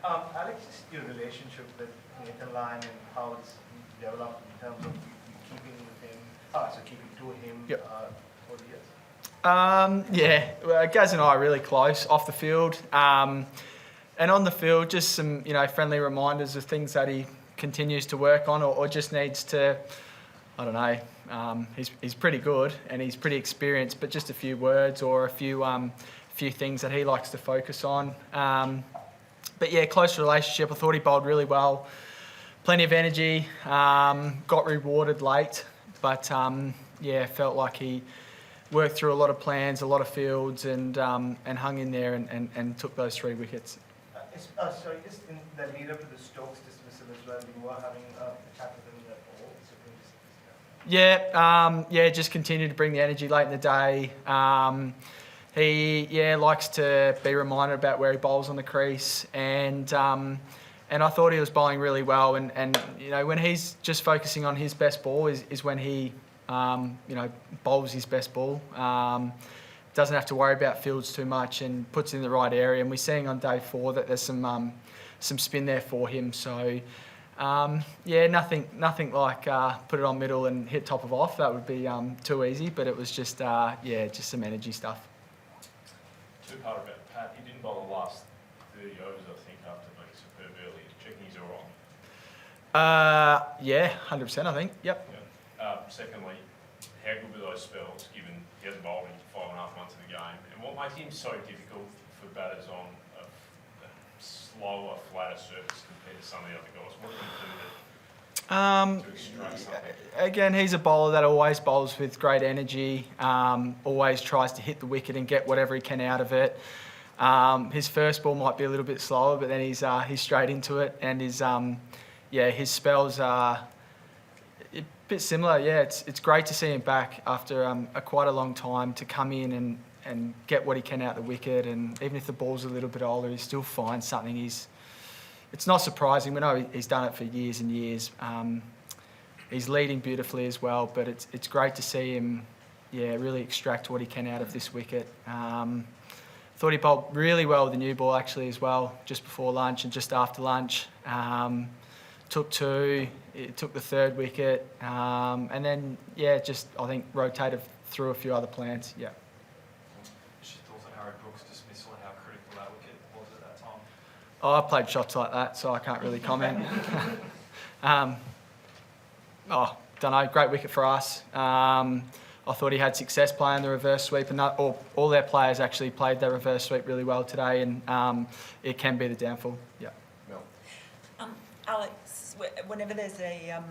Alex, just your relationship with Nathan Lyon and how it's developed in terms of keeping with him, keeping to him over the years. Well, Gaz and I are really close off the field, and on the field, just some friendly reminders of things that he continues to work on, or just needs to. I don't know. He's pretty good and he's pretty experienced, but just a few words or a few things that he likes to focus on. But yeah, close relationship. I thought he bowled really well. Plenty of energy. Got rewarded late, but felt like he worked through a lot of plans, a lot of fields, and hung in there and took those 3 wickets. Sorry, just in the lead up to the Stokes dismissal as well, you were having a chat with him in that ball. Just continued to bring the energy late in the day. He likes to be reminded about where he bowls on the crease, and I thought he was bowling really well. And when he's just focusing on his best ball is when he bowls his best ball. Doesn't have to worry about fields too much and puts it in the right area. And we're seeing on day 4 that there's some spin there for him. So nothing like put it on middle and hit top of off. That would be too easy. But it was just just some energy stuff. Two-part about Pat. He didn't bowl the last 30 overs, I think, after being superb early. Checking he's all right. 100%. I think. Yep. Yeah. Secondly, how good were those spells, given he hasn't bowled in 5.5 months of the game, and what makes him so difficult for batters on a slower, flatter surface compared to some of the other guys? What can he do to extract something? Again, he's a bowler that always bowls with great energy, always tries to hit the wicket and get whatever he can out of it. His first ball might be a little bit slower, but then he's straight into it, and his spells are a bit similar. Yeah, it's great to see him back after quite a long time to come in and get what he can out the wicket, and even if the ball's a little bit older, he still finds something. It's not surprising. We know he's done it for years and years. He's leading beautifully as well, but it's great to see him, really extract what he can out of this wicket. Thought he bowled really well with the new ball actually as well, just before lunch and just after lunch. Took 2, took the 3rd wicket, and then I think rotated through a few other plans. Yeah. What's your thoughts on Brook's dismissal and how critical that wicket was at that time? I played shots like that, so I can't really comment. Don't know. Great wicket for us. I thought he had success playing the reverse sweep, and all their players actually played their reverse sweep really well today, and it can be the downfall. Yeah. Alex, whenever there's an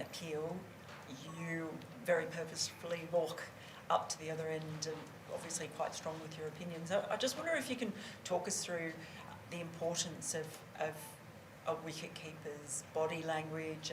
appeal, you very purposefully walk up to the other end, and obviously quite strong with your opinions. I just wonder if you can talk us through the importance of a wicket keeper's body language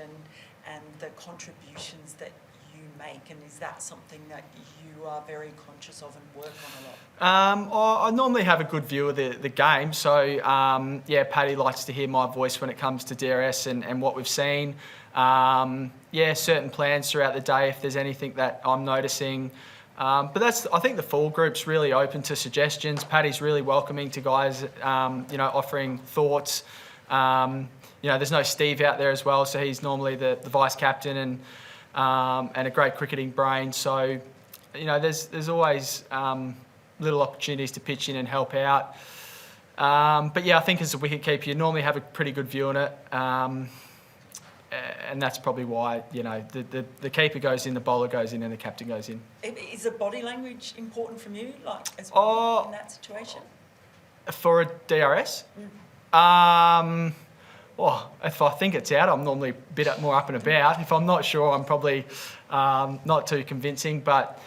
and the contributions that you make, and is that something that you are very conscious of and work on a lot? I normally have a good view of the game, so Paddy likes to hear my voice when it comes to DRS and what we've seen. Certain plans throughout the day if there's anything that I'm noticing. But I think the full group's really open to suggestions. Paddy's really welcoming to guys, offering thoughts. There's no Steve out there as well, so he's normally the vice captain and a great cricketing brain. So, there's always little opportunities to pitch in and help out. I think as a wicketkeeper, you normally have a pretty good view on it. And that's probably why, the keeper goes in, the bowler goes in, and the captain goes in. Is the body language important from you, as well, in that situation? For a DRS? If I think it's out, I'm normally a bit more up and about. If I'm not sure, I'm probably not too convincing. But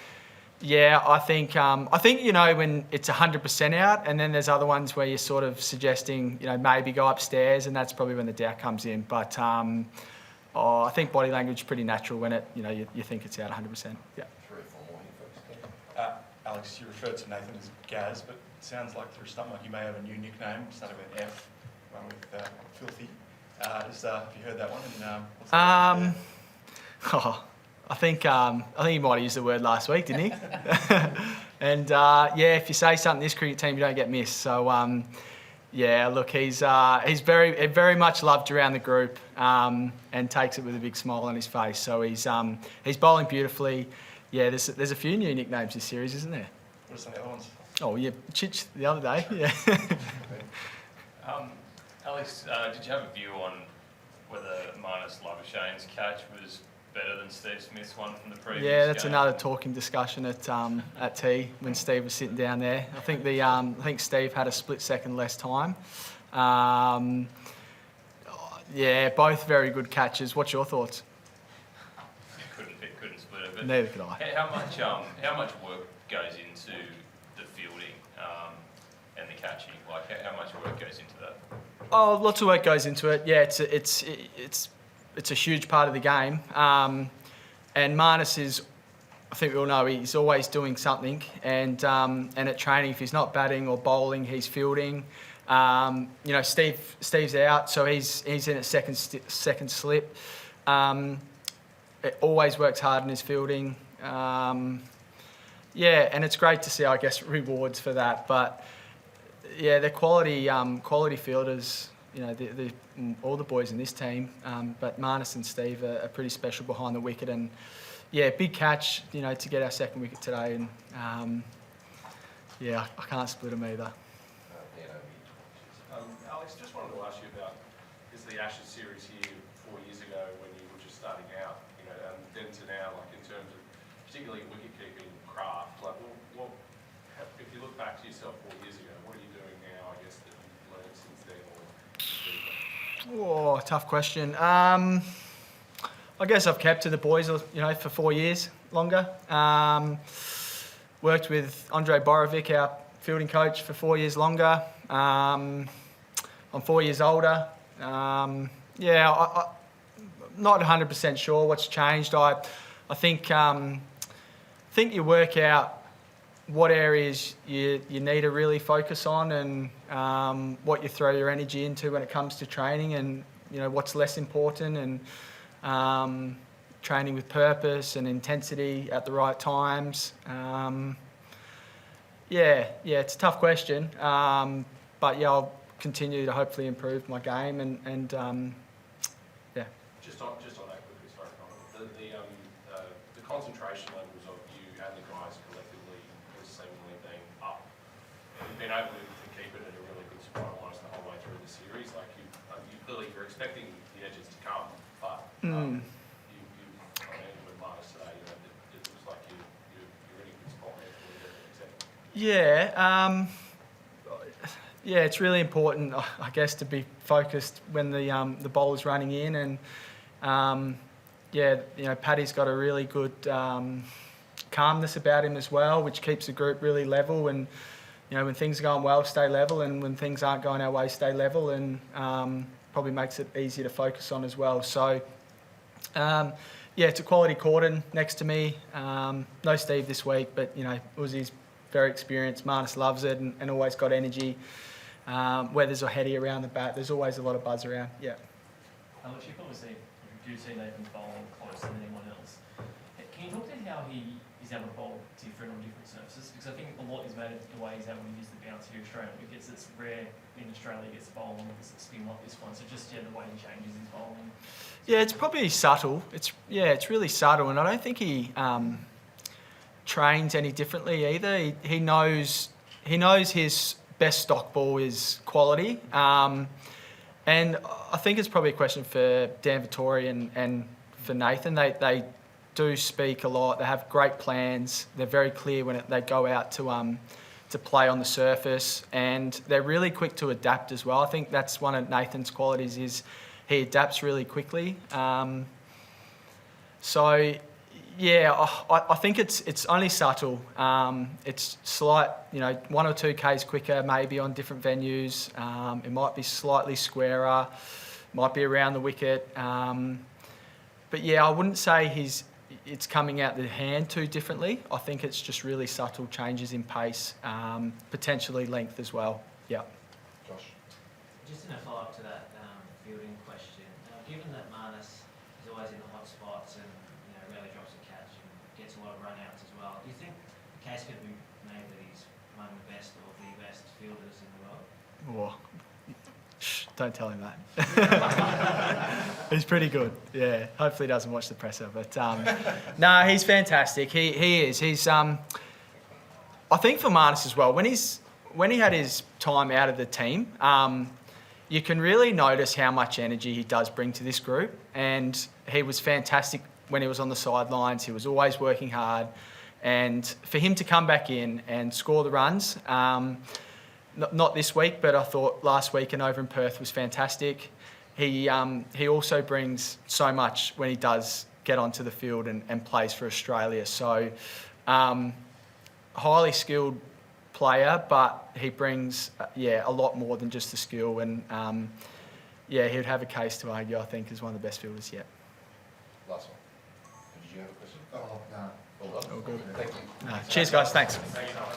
I think when it's 100% out, and then there's other ones where you're sort of suggesting maybe go upstairs, and that's probably when the doubt comes in. But I think body language is pretty natural when it you think it's out 100%. Yeah. 3 or 4 more here first. Alex, you referred to Nathan as Gaz, but it sounds like through stump you may have a new nickname starting with an F, one with Filthy. Have you heard that one? And what's that I think he might have used the word last week, didn't he? And if you say something this cricket team, you don't get missed. So Yeah, look, he's very much loved around the group, and takes it with a big smile on his face. So he's bowling beautifully. Yeah, there's a few new nicknames this series, isn't there? What are some of the other ones? Oh yeah, Chich the other day. Yeah. Alex, did you have a view on whether Marnus Labuschagne's catch was better than Steve Smith's one from the previous Yeah, that's game? another talking discussion at tea when Steve was sitting down there. I think Steve had a split second less time. Yeah, both very good catches. What's your thoughts? It couldn't split it. But Neither could I. how much work goes into the fielding and the catching? Like how much work goes into that? Oh, lots of work goes into it. Yeah, it's a huge part of the game. And Marnus is, I think we all know, he's always doing something. And at training, if he's not batting or bowling, he's fielding. Steve's out, so he's in a second slip. It always works hard in his fielding. And it's great to see, I guess, rewards for that. But yeah, they're quality fielders. All the boys in this team, but Marnus and Steve are pretty special behind the wicket. And yeah, big catch, to get our second wicket today. And I can't split them either. Alex, just wanted to ask you about the Ashes series here 4 years ago when you were just starting out, and then to now, like in terms of particularly wicket-keeping craft, like if you look back to yourself 4 years ago, what are you doing now, I guess, that you've learned since then? Oh, tough question. I guess I've kept to the boys, for 4 years longer. Worked with Andre Borovic, our fielding coach, for 4 years longer. I'm 4 years older. I'm not 100% sure what's changed. I think you work out what areas you need to really focus on, and what you throw your energy into when it comes to training, and what's less important, and training with purpose and intensity at the right times. It's a tough question, but I'll continue to hopefully improve my game and Just on that quickly, sorry, Colin. The concentration levels of you and the guys collectively has seemingly been up. You've been able to keep it at a really good spot almost the whole way through the series. Like you're expecting the edges to come, but even with Marnus today, it looks like you're in a good spot there for the it's really important, I guess, to be focused when the bowler's running in, and Paddy's got a really good calmness about him as well, which keeps the group really level. And when things are going well, stay level, and when things aren't going our way, stay level, and probably makes it easier to focus on as well. So it's a quality cordon next to me. No Steve this week, but Uzi's very experienced. Marnus loves it and always got energy. Weathers are heady around the bat. There's always a lot of buzz around. Yeah. Alex, you do see Nathan bowling closer than anyone else. Can you talk to how he is able to bowl different on different surfaces? Because I think a lot is made of the way he's able to use the bounce here Australian wickets. It's rare in Australia he gets to bowl on wickets that spin like this one. So just the way he changes his bowling. Yeah, it's probably subtle. It's really subtle, and I don't think he trains any differently either. He knows his best stock ball is quality, and I think it's probably a question for Dan Vittori and for Nathan. They do speak a lot. They have great plans. They're very clear when they go out to play on the surface, and they're really quick to adapt as well. I think that's one of Nathan's qualities, is he adapts really quickly. I think it's only subtle. It's slight, 1 or 2 Ks quicker maybe on different venues. It might be slightly squarer, might be around the wicket. But I wouldn't say it's coming out the hand too differently. I think it's just really subtle changes in pace, potentially length as well. Yeah. Josh? Just in a follow-up to that fielding question, given that Marnus is always in the hot spots and rarely drops a catch and gets a lot of run-outs as well, do you think the case could be made that he's among the best or the best fielders in the world? Don't tell him that. He's pretty good. Yeah. Hopefully he doesn't watch the presser. But no, he's fantastic. He is. He's I think for Marnus as well, when he had his time out of the team, you can really notice how much energy he does bring to this group. And he was fantastic when he was on the sidelines. He was always working hard. And for him to come back in and score the runs, not this week, but I thought last week and over in Perth was fantastic. He also brings so much when he does get onto the field and plays for Australia. So highly skilled player, but he brings a lot more than just the skill. And he'd have a case to argue, I think, as one of the best fielders yet. Last one. Did you have a question? Oh, no. All done? All good. Thank you. Cheers, guys. Thanks. Thank you, Alex.